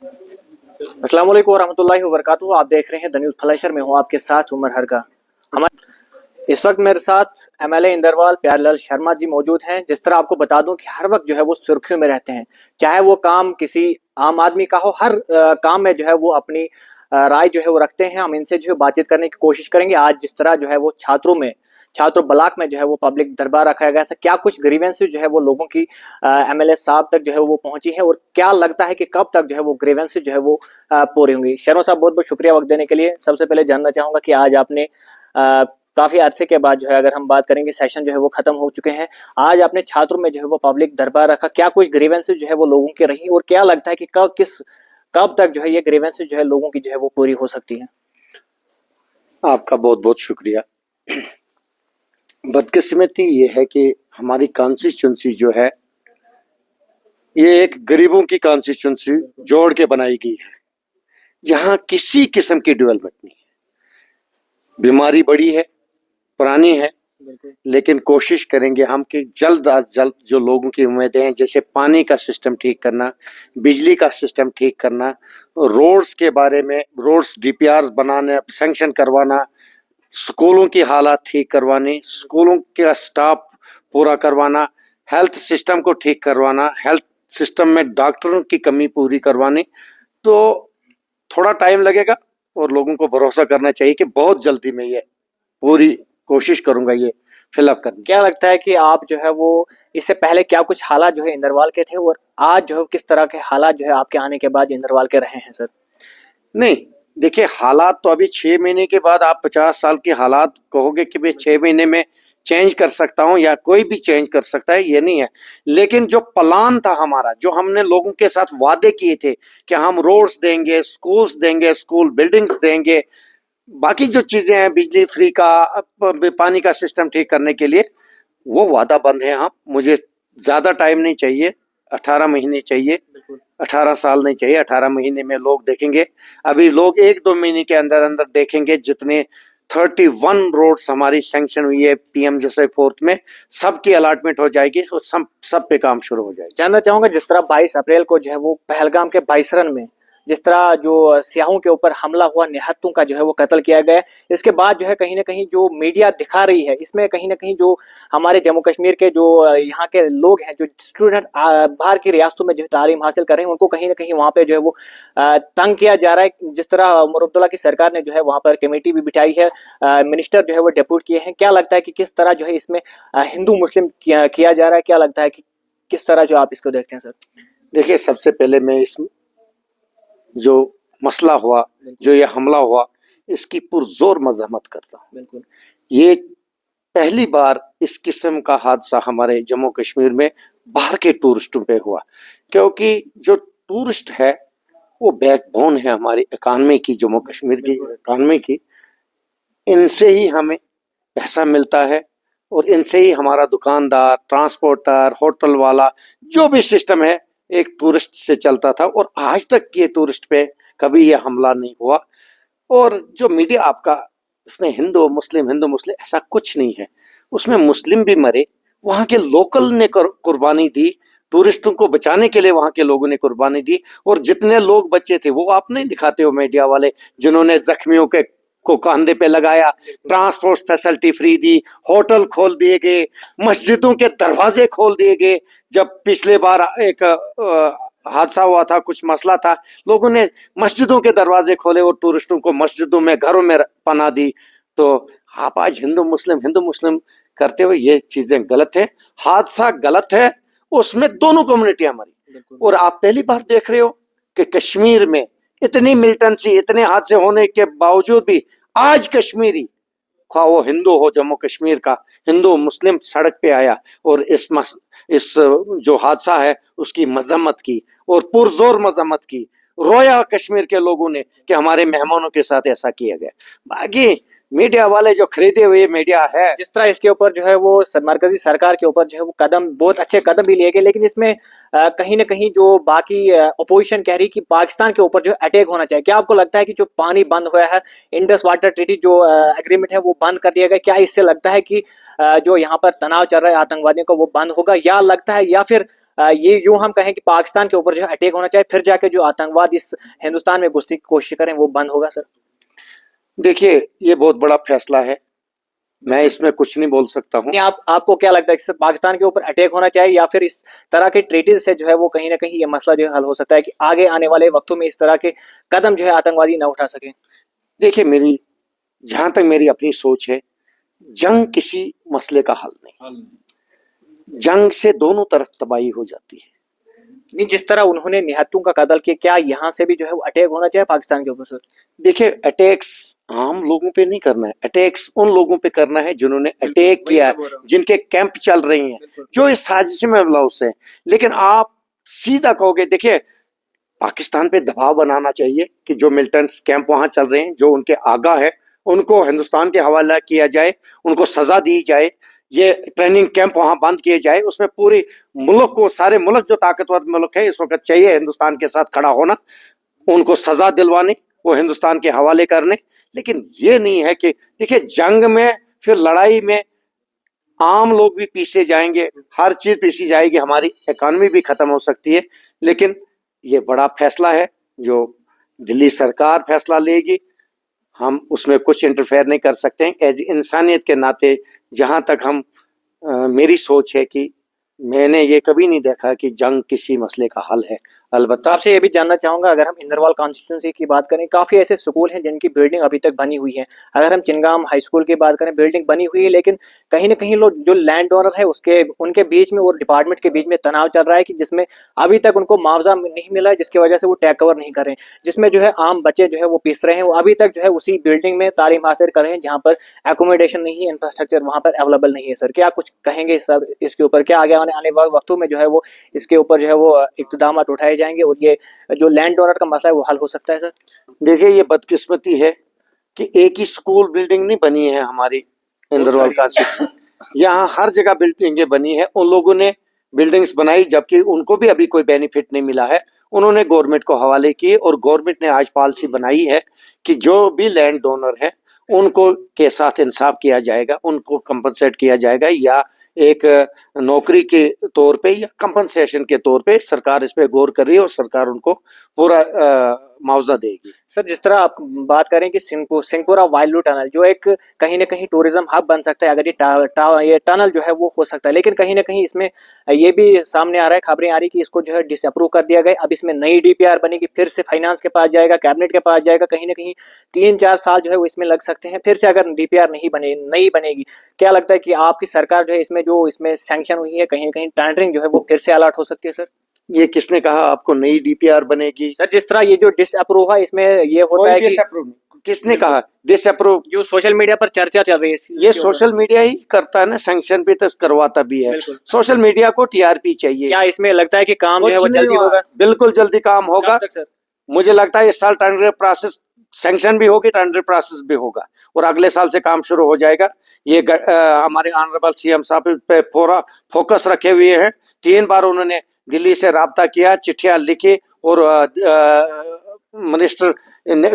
अस्सलाम वालेकुम वरहमतुल्लाहि वबरकातुहू। आप देख रहे हैं द न्यूज़ फ्लैशर में हूँ आपके साथ उमर हरगा। हमारे इस वक्त मेरे साथ एमएलए इंदरवाल प्यारेलाल शर्मा जी मौजूद हैं। जिस तरह आपको बता दूं कि हर वक्त जो है वो सुर्खियों में रहते हैं, चाहे वो काम किसी आम आदमी का हो, हर काम में जो है वो अपनी राय जो है वो रखते हैं। हम इनसे जो है बातचीत करने की कोशिश करेंगे। आज जिस तरह जो है वो छात्र ब्लॉक में जो है वो पब्लिक दरबार रखाया गया था, क्या कुछ ग्रीवेंसेस जो है वो लोगों की एमएलए साहब तक जो है वो पहुंची है, और क्या लगता है कि कब तक जो है वो ग्रीवेंसेस जो है वो पूरी होंगी। शर्मा साहब, बहुत बहुत शुक्रिया वक्त देने के लिए। सबसे पहले जानना चाहूंगा कि आज आपने काफी अरसे के बाद जो है, अगर हम बात करेंगे, सेशन जो है वो खत्म हो चुके हैं, आज आपने छात्रों में जो है वो पब्लिक दरबार रखा, क्या कुछ ग्रीवेंसेस जो है वो लोगों की रही, और क्या लगता है कि कब तक जो है ये ग्रीवेंसेस जो है लोगों की जो है वो पूरी हो सकती है। आपका बहुत बहुत शुक्रिया। बदकिस्मती ये है कि हमारी कॉन्स्टिट्यूंसी जो है ये एक गरीबों की कॉन्स्टिट्यूंसी जोड़ के बनाई गई है। यहाँ किसी किस्म की डेवलपमेंट नहीं है। बीमारी बड़ी है, पुरानी है, लेकिन कोशिश करेंगे हम कि जल्द अज जल्द जो लोगों की उम्मीदें हैं, जैसे पानी का सिस्टम ठीक करना, बिजली का सिस्टम ठीक करना, रोड्स के बारे में रोड्स डीपीआर बनाने, सैंक्शन करवाना, स्कूलों की हालात ठीक करवानी, स्कूलों का स्टाफ पूरा करवाना, हेल्थ सिस्टम को ठीक करवाना, हेल्थ सिस्टम में डॉक्टरों की कमी पूरी करवानी, तो थोड़ा टाइम लगेगा और लोगों को भरोसा करना चाहिए कि बहुत जल्दी में ये पूरी कोशिश करूंगा ये फिलअप करने। क्या लगता है कि आप जो है वो इससे पहले क्या कुछ हालात जो है इंदरवाल के थे, और आज जो है किस तरह के हालात जो है आपके आने के बाद इंदरवाल के रहे हैं सर। नहीं, देखिए हालात तो अभी 6 महीने के बाद आप 50 साल के हालात कहोगे कि भाई 6 महीने में चेंज कर सकता हूं या कोई भी चेंज कर सकता है, ये नहीं है। लेकिन जो प्लान था हमारा, जो हमने लोगों के साथ वादे किए थे कि हम रोड्स देंगे, स्कूल्स देंगे, स्कूल बिल्डिंग्स देंगे, बाकी जो चीजें हैं, बिजली फ्री का, पानी का सिस्टम ठीक करने के लिए, वो वादा बंद है। हम मुझे ज्यादा टाइम नहीं चाहिए, 18 महीने चाहिए, 18 साल नहीं चाहिए। 18 महीने में लोग देखेंगे। अभी लोग 1-2 महीने के अंदर अंदर देखेंगे जितने 31 रोड्स हमारी सैंक्शन हुई है पीएम जोसेफ फोर्थ में, सबकी अलॉटमेंट हो जाएगी और सब पे काम शुरू हो जाएगा। जानना चाहूंगा, जिस तरह 22 अप्रैल को जो है वो पहलगाम के बाइसरन में जिस तरह जो सियाहों के ऊपर हमला हुआ, निहत्तों का जो है वो कत्ल किया गया, इसके बाद जो है कहीं ना कहीं जो मीडिया दिखा रही है, इसमें कहीं ना कहीं जो हमारे जम्मू कश्मीर के जो यहाँ के लोग हैं, जो स्टूडेंट बाहर की रियासतों में जो तालीम हासिल कर रहे हैं, उनको कहीं ना कहीं वहाँ पे जो है वो तंग किया जा रहा है। जिस तरह उमर अब्दुल्ला की सरकार ने जो है वहाँ पर कमेटी भी बिठाई है, मिनिस्टर जो है वो डेप्यूट किए हैं, क्या लगता है कि किस तरह जो है इसमें हिंदू मुस्लिम किया जा रहा है, क्या लगता है कि किस तरह जो आप इसको देखते हैं सर। देखिए, सबसे पहले मैं इस जो मसला हुआ, जो ये हमला हुआ, इसकी पुरजोर मजम्मत करता हूँ। बिल्कुल, ये पहली बार इस किस्म का हादसा हमारे जम्मू कश्मीर में बाहर के टूरिस्टों पे हुआ, क्योंकि जो टूरिस्ट है वो बैकबोन है हमारी इकानमी की, जम्मू कश्मीर की इकानमी की। इनसे ही हमें पैसा मिलता है और इनसे ही हमारा दुकानदार, ट्रांसपोर्टर, होटल वाला, जो भी सिस्टम है एक टूरिस्ट से चलता था। और आज तक ये टूरिस्ट पे कभी ये हमला नहीं हुआ। और जो मीडिया आपका, उसमें हिंदू मुस्लिम ऐसा कुछ नहीं है। उसमें मुस्लिम भी मरे, वहां के लोकल ने कुर्बानी दी, टूरिस्टों को बचाने के लिए वहां के लोगों ने कुर्बानी दी। और जितने लोग बचे थे वो आप नहीं दिखाते हो मीडिया वाले, जिन्होंने जख्मियों के को कंधे पे लगाया, ट्रांसपोर्ट फैसिलिटी फ्री दी, होटल खोल दिए गए, मस्जिदों के दरवाजे खोल दिए गए। जब पिछले बार एक हादसा हुआ था, कुछ मसला था, लोगों ने मस्जिदों के दरवाजे खोले और टूरिस्टों को मस्जिदों में, घरों में पनाह दी। तो आप आज हिंदू मुस्लिम करते हुए ये चीजें गलत है, हादसा गलत है, उसमें दोनों कम्युनिटियां मरी। और आप पहली बार देख रहे हो कि कश्मीर में इतनी मिलिटेंसी, इतने हादसे होने के बावजूद भी आज कश्मीरी, खा वो हिंदू हो, जम्मू कश्मीर का हिंदू मुस्लिम सड़क पे आया और इस जो हादसा है उसकी मजम्मत की और पुरजोर मजम्मत की। रोया कश्मीर के लोगों ने कि हमारे मेहमानों के साथ ऐसा किया गया। बाकी मीडिया वाले जो खरीदे हुए मीडिया है, जिस तरह इसके ऊपर जो है वो मरकजी सरकार के ऊपर जो है वो कदम, बहुत अच्छे कदम भी लिए गए, लेकिन इसमें कहीं ना कहीं जो बाकी अपोजिशन कह रही कि पाकिस्तान के ऊपर जो अटैक होना चाहिए। क्या आपको लगता है कि जो पानी बंद हुआ है, इंडस वाटर ट्रीटी जो एग्रीमेंट है वो बंद कर दिया गया, क्या इससे लगता है कि जो यहाँ पर तनाव चल रहा है आतंकवादियों का वो बंद होगा, या लगता है, या फिर ये यूं हम कहें कि पाकिस्तान के ऊपर जो है अटैक होना चाहिए, फिर जाके जो आतंकवाद इस हिंदुस्तान में घुसने की कोशिश करें वो बंद होगा सर? देखिए, ये बहुत बड़ा फैसला है, मैं इसमें कुछ नहीं बोल सकता हूँ। नहीं, आपको क्या लगता है कि सर पाकिस्तान के ऊपर अटैक होना चाहिए, या फिर इस तरह के ट्रीटीज से जो है वो कहीं ना कहीं ये मसला जो है हल हो सकता है कि आगे आने वाले वक्तों में इस तरह के कदम जो है आतंकवादी न उठा सके? देखिए, मेरी जहां तक मेरी अपनी सोच है, जंग किसी मसले का हल नहीं। जंग से दोनों तरफ तबाही हो जाती है। नहीं, जिस तरह उन्होंने निहत्तों का कत्ल किया, क्या यहाँ से भी जो है वो अटैक होना चाहिए पाकिस्तान के ऊपर सर? देखिए, अटैक्स आम लोगों पे नहीं करना है, अटैक्स उन लोगों पे करना है जिन्होंने अटैक किया है, जिनके कैंप चल रही हैं, जो इस साजिश में मुलव्वस है। लेकिन आप सीधा कहोगे, देखिए, पाकिस्तान पे दबाव बनाना चाहिए कि जो मिलिटेंट्स कैंप वहां चल रहे हैं, जो उनके आगा है, उनको हिंदुस्तान के हवाला किया जाए, उनको सजा दी जाए, ये ट्रेनिंग कैंप वहां बंद किए जाए। उसमें पूरी मुल्क को, सारे मुल्क जो ताकतवर मुल्क है इस वक्त चाहिए हिंदुस्तान के साथ खड़ा होना, उनको सजा दिलवाने, वो हिंदुस्तान के हवाले करने। लेकिन ये नहीं है कि देखिए, जंग में फिर लड़ाई में आम लोग भी पीछे जाएंगे, हर चीज पीछी जाएगी, हमारी इकॉनमी भी खत्म हो सकती है। लेकिन ये बड़ा फैसला है जो दिल्ली सरकार फैसला लेगी, हम उसमें कुछ इंटरफेयर नहीं कर सकते हैं। एज इंसानियत के नाते जहां तक हम मेरी सोच है कि मैंने ये कभी नहीं देखा कि जंग किसी मसले का हल है। अलबत्ता आपसे ये भी जानना चाहूंगा, अगर हम इंदरवाल कॉन्स्टिट्यूंसी की बात करें, काफी ऐसे स्कूल हैं जिनकी बिल्डिंग अभी तक बनी हुई है। अगर हम चिनगाम हाई स्कूल की बात करें, बिल्डिंग बनी हुई है, लेकिन कहीं ना कहीं लोग जो लैंड ओनर है उसके उनके बीच में और डिपार्टमेंट के बीच में तनाव चल रहा है कि जिसमें अभी तक उनको मुआवजा नहीं मिला है, जिसकी वजह से वो टैक कवर नहीं कर रहे हैं, जिसमें जो है आम बच्चे जो है वो पिस रहे हैं, वो अभी तक जो है उसी बिल्डिंग में तालीम हासिल कर रहे हैं जहाँ पर एकोमोडेशन नहीं है, इंफ्रास्ट्रक्चर वहाँ पर अवेलेबल नहीं है। सर क्या कुछ कहेंगे सर इसके ऊपर? क्या आगे आने आने वाले वक्तों में जो है वो इसके ऊपर जो है वो इक़्तिदाम उठाए जाएंगे और ये जो लैंड डोनर का मसला है वो हल हो सकता है सर? देखिए, ये बदकिस्मती है कि एक ही स्कूल बिल्डिंग नहीं बनी है हमारी इंदरवाल कॉन्स्टिट्यूंसी, यहाँ हर जगह बिल्डिंगें बनी है। उन लोगों ने बिल्डिंग्स बनाई जबकि उनको भी अभी कोई बेनिफिट नहीं मिला है, उन्होंने गवर्नमेंट को हवाले किए और गवर्नमेंट ने आज पॉलिसी बनाई है कि जो भी लैंड डोनर है उनको के साथ इंसाफ किया जाएगा, उनको कंपनसेट किया जाएगा, या एक नौकरी के तौर पे या कंपनसेशन के तौर पे सरकार इस पे गौर कर रही है और सरकार उनको पूरा मुआवजा देगी। सर जिस तरह आप बात करें कि सिंहपुरा वाइल्ड टनल जो एक कहीं ना कहीं टूरिज्म हब बन सकता है, अगर ये टनल जो है वो हो सकता है, लेकिन कहीं ना कहीं इसमें ये भी सामने आ रहा है, खबरें आ रही कि इसको जो है डिसअप्रूव कर दिया गया। अब इसमें नई डीपीआर बनेगी, फिर से फाइनेंस के पास जाएगा, कैबिनेट के पास जाएगा, कहीं ना कहीं 3-4 साल जो है वो इसमें लग सकते हैं। फिर से अगर डीपीआर नहीं बनेगी, क्या लगता है कि आपकी सरकार जो है इसमें जो इसमें सैंक्शन हुई है, कहीं ना कहीं टेंडरिंग जो है वो फिर से अलर्ट हो सकती है सर? ये किसने कहा आपको नई डीपीआर बनेगी? सर जिस तरह ये जो डिसअप्रूव है इसमें ये होता है कि डिसअप्रूव किसने कहा? डिसअप्रूव जो सोशल मीडिया पर चर्चा चल रही है ये सोशल मीडिया ही करता है ना, सैंक्शन भी तो करवाता भी है। बिल्कुल। सोशल मीडिया को टीआरपी चाहिए। क्या इसमें लगता है कि काम जो है वो कुछ नहीं जल्दी हुआ। होगा? बिल्कुल जल्दी काम होगा। कब तक सर? मुझे लगता है इस साल टेंडर प्रोसेस सैंक्शन भी होगी, टेंडर प्रोसेस भी होगा और अगले साल से काम शुरू हो जाएगा। ये हमारे ऑनरेबल सीएम साहब पे पूरा फोकस रखे हुए हैं। 3 बार उन्होंने दिल्ली से राब्ता किया, चिट्ठियां लिखी और मिनिस्टर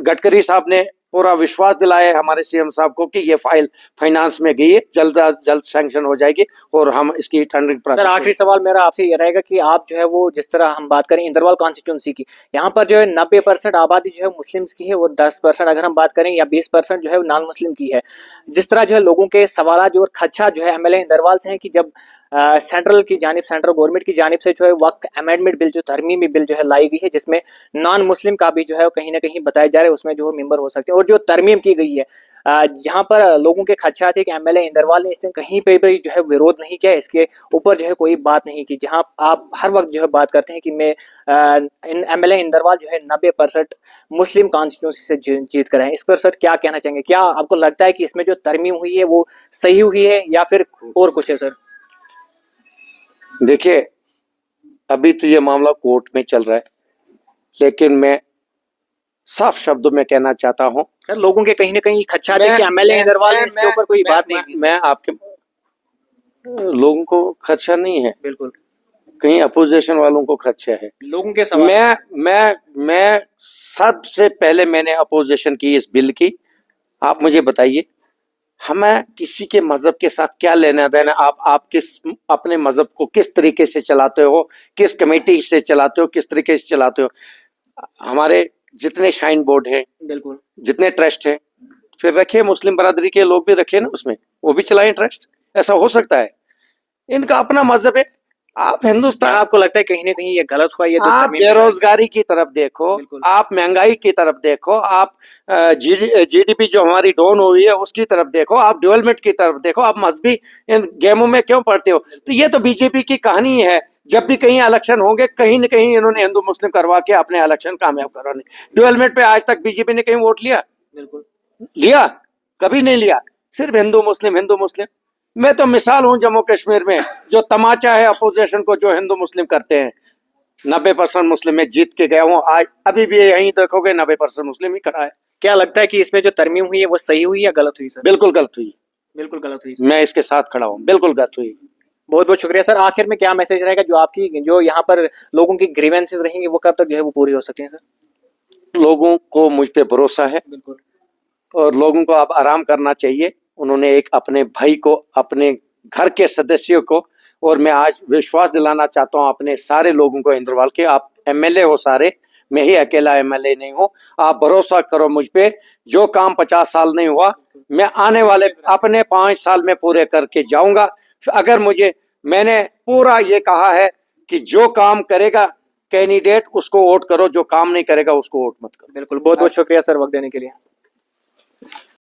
गडकरी साहब ने पूरा विश्वास दिलाया है हमारे सीएम साहब को कि ये फाइल फाइनेंस में गई है, जल्द अज जल्द सैंक्शन हो जाएगी और हम इसकी टेंडरिंग प्रोसेस। सर आखिरी सवाल मेरा आपसे ये रहेगा कि आप जो है वो जिस तरह हम बात करें इंदरवाल कॉन्स्टिट्यूंसी की, यहाँ पर जो है 90% आबादी जो है मुस्लिम्स की है और 10% अगर हम बात करें या 20% जो है नॉन मुस्लिम की है। जिस तरह जो है लोगों के सवाल जो और खदशा जो है एमएलए इंदरवाल से है कि जब सेंट्रल गवर्नमेंट की जानिब से जो है वक्त अमेंडमेंट बिल जो तरमीमी बिल जो है लाई गई है, जिसमें नॉन मुस्लिम का भी जो है कहीं ना कहीं बताया जा रहा है उसमें जो मेंबर हो सकते हैं, और जो तरमीम की गई है जहां पर लोगों के खदशा थे कि एमएलए इंदरवाल ने इसने कहीं पे भी जो है विरोध नहीं किया, इसके ऊपर जो है कोई बात नहीं की, जहां आप हर वक्त जो है बात करते हैं कि मैं एमएलए इंदरवाल जो है 90% मुस्लिम कॉन्स्टिट्यूंसी से जीत कर आए। इस पर सर क्या कहना चाहेंगे? क्या आपको लगता है कि इसमें जो तरमीम हुई है वो सही हुई है या फिर और कुछ है सर? देखिए, अभी तो ये मामला कोर्ट में चल रहा है, लेकिन मैं साफ शब्दों में कहना चाहता हूं, सर लोगों के कहीं ना कहीं खदशा थे कि एमएलए इंदरवाल ने इसके ऊपर कोई बात नहीं की। मैं आपके लोगों को खदशा नहीं है, बिल्कुल कहीं अपोजिशन वालों को खदशा है। लोगों के सवाल। मैं सबसे पहले मैंने अपोजिशन की इस बिल की। आप मुझे बताइए हमें किसी के मजहब के साथ क्या लेना देना, आप किस अपने मजहब को किस तरीके से चलाते हो, किस कमेटी से चलाते हो, किस तरीके से चलाते हो। हमारे जितने शाइन बोर्ड हैं, बिल्कुल जितने ट्रस्ट हैं, फिर रखिए मुस्लिम बरादरी के लोग भी रखिए ना उसमें, वो भी चलाएं ट्रस्ट। ऐसा हो सकता है, इनका अपना मजहब है। आप क्या हिंदुस्तान, आपको लगता है कहीं ना कहीं ये गलत हुआ, ये जो आप तरमीम लगाई? बेरोजगारी की तरफ देखो, बिल्कुल आप महंगाई की तरफ देखो, आप जीडीपी जो हमारी डाउन हुई है उसकी तरफ देखो, आप डेवलपमेंट की तरफ देखो, आप मजहबी इन गेमों में क्यों पढ़ते हो? तो ये तो बीजेपी की कहानी है। जब भी कहीं इलेक्शन होंगे, कहीं न कहीं इन्होंने हिंदू मुस्लिम करवा के अपने इलेक्शन कामयाब करवाने। डेवलपमेंट पे आज तक बीजेपी ने कहीं वोट लिया? बिल्कुल लिया? कभी नहीं लिया। सिर्फ हिंदू मुस्लिम, हिंदू मुस्लिम। मैं तो मिसाल हूं जम्मू कश्मीर में, जो तमाचा है अपोजिशन को जो हिंदू मुस्लिम करते हैं। 90% मुस्लिम में जीत के गया हूं। आज अभी भी यहीं देखोगे 90% मुस्लिम ही खड़ा है। क्या लगता है कि इसमें जो तरमीम हुई है वो सही हुई या गलत हुई सर? बिल्कुल गलत हुई। बिल्कुल गलत हुई। मैं इसके साथ खड़ा हूं, बिल्कुल गलत हुई। बहुत बहुत शुक्रिया सर। आखिर में क्या मैसेज रहेगा जो आपकी जो यहाँ पर लोगों की ग्रीवेंसेस रहेंगी वो कब तक जो है वो पूरी हो सकती हैं सर? लोगों को मुझ पे भरोसा है बिल्कुल और लोगों को अब आराम करना चाहिए। उन्होंने एक अपने भाई को, अपने घर के सदस्यों को, और मैं आज विश्वास दिलाना चाहता हूं अपने सारे लोगों को इंद्रवाल के, आप एमएलए हो सारे, मैं ही अकेला एमएलए नहीं हूं। आप भरोसा करो मुझ पे, जो काम 50 साल नहीं हुआ, मैं आने वाले अपने 5 साल में पूरे करके जाऊंगा। अगर मैंने पूरा ये कहा है कि जो काम करेगा कैंडिडेट उसको वोट करो, जो काम नहीं करेगा उसको वोट मत करो। बिल्कुल। बहुत बहुत शुक्रिया सर वक्त देने के लिए।